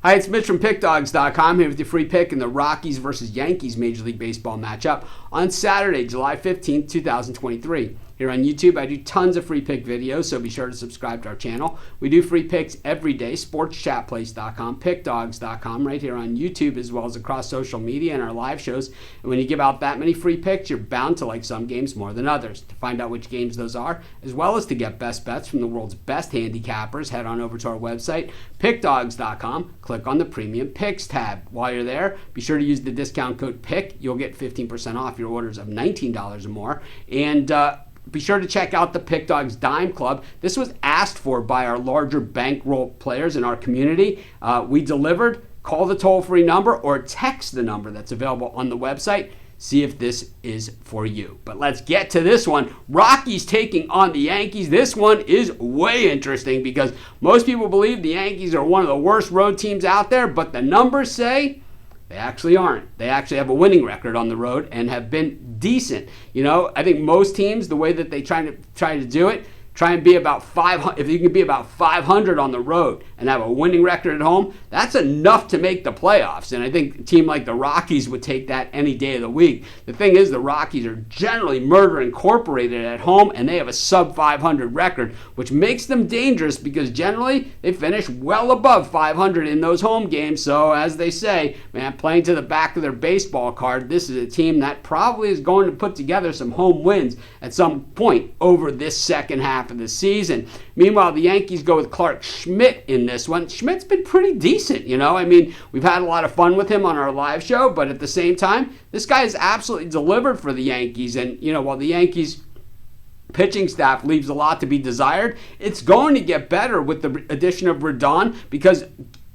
Hi, it's Mitch from Pickdawgz.com here with your free pick in the Rockies versus Yankees Major League Baseball matchup on Saturday, July 15th, 2023. Here on YouTube, I do tons of free pick videos, so be sure to subscribe to our channel. We do free picks every day, sportschatplace.com, pickdawgz.com, right here on YouTube, as well as across social media and our live shows. And when you give out that many free picks, you're bound to like some games more than others. To find out which games those are, as well as to get best bets from the world's best handicappers, head on over to our website, pickdawgz.com. Click on the Premium Picks tab. While you're there, be sure to use the discount code PICK. You'll get 15% off your orders of $19 or more. And be sure to check out the Pick Dawgz Dime Club. This was asked for by our larger bankroll players in our community. We delivered. Call the toll-free number or text the number that's available on the website. See if this is for you. But let's get to this one. Rockies taking on the Yankees. This one is way interesting because most people believe the Yankees are one of the worst road teams out there, but the numbers say they actually aren't. They actually have a winning record on the road and have been decent. You know, I think most teams, the way that they try to do it, try and be about 500. If you can be about 500 on the road and have a winning record at home, that's enough to make the playoffs. And I think a team like the Rockies would take that any day of the week. The thing is, the Rockies are generally murder incorporated at home, and they have a sub 500 record, which makes them dangerous because generally they finish well above 500 in those home games. So as they say, man, playing to the back of their baseball card, this is a team that probably is going to put together some home wins at some point over this second half of the season. Meanwhile, the Yankees go with Clark Schmidt in this one. Schmidt's been pretty decent, you know. I mean, we've had a lot of fun with him on our live show, but at the same time, this guy has absolutely delivered for the Yankees. And, you know, while the Yankees pitching staff leaves a lot to be desired, it's going to get better with the addition of Rodon because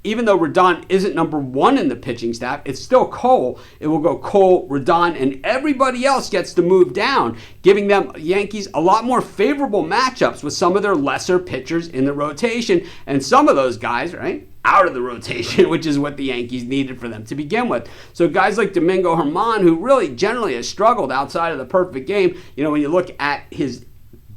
even though Rodon isn't number one in the pitching staff, it's still Cole. It will go Cole, Rodon, and everybody else gets to move down, giving them Yankees a lot more favorable matchups with some of their lesser pitchers in the rotation, and some of those guys, right, out of the rotation, which is what the Yankees needed for them to begin with. So guys like Domingo Germán, who really generally has struggled outside of the perfect game, you know, when you look at his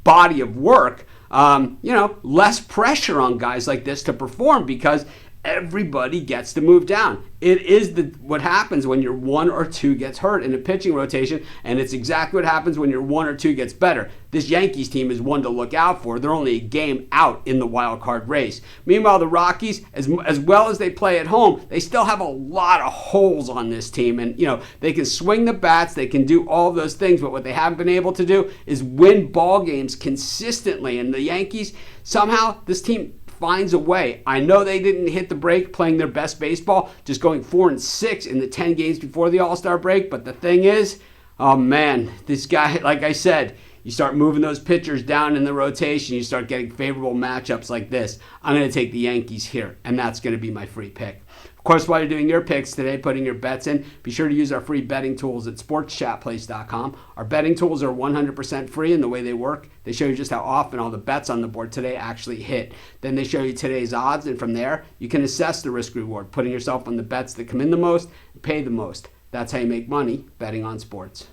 body of work, you know, less pressure on guys like this to perform because everybody gets to move down. It is what happens when your one or two gets hurt in a pitching rotation, and it's exactly what happens when your one or two gets better. This Yankees team is one to look out for. They're only a game out in the wild card race. Meanwhile, the Rockies, as well as they play at home, they still have a lot of holes on this team, and you know they can swing the bats, they can do all of those things, but what they haven't been able to do is win ball games consistently. And the Yankees, somehow, this team finds a way. I know they didn't hit the break playing their best baseball, just going 4-6 in the 10 games before the All-Star break. But the thing is, oh man, this guy, like I said, you start moving those pitchers down in the rotation, you start getting favorable matchups like this. I'm going to take the Yankees here, and that's going to be my free pick. Of course, while you're doing your picks today, putting your bets in, be sure to use our free betting tools at sportschatplace.com. Our betting tools are 100% free in the way they work. They show you just how often all the bets on the board today actually hit. Then they show you today's odds, and from there, you can assess the risk-reward, putting yourself on the bets that come in the most and pay the most. That's how you make money betting on sports.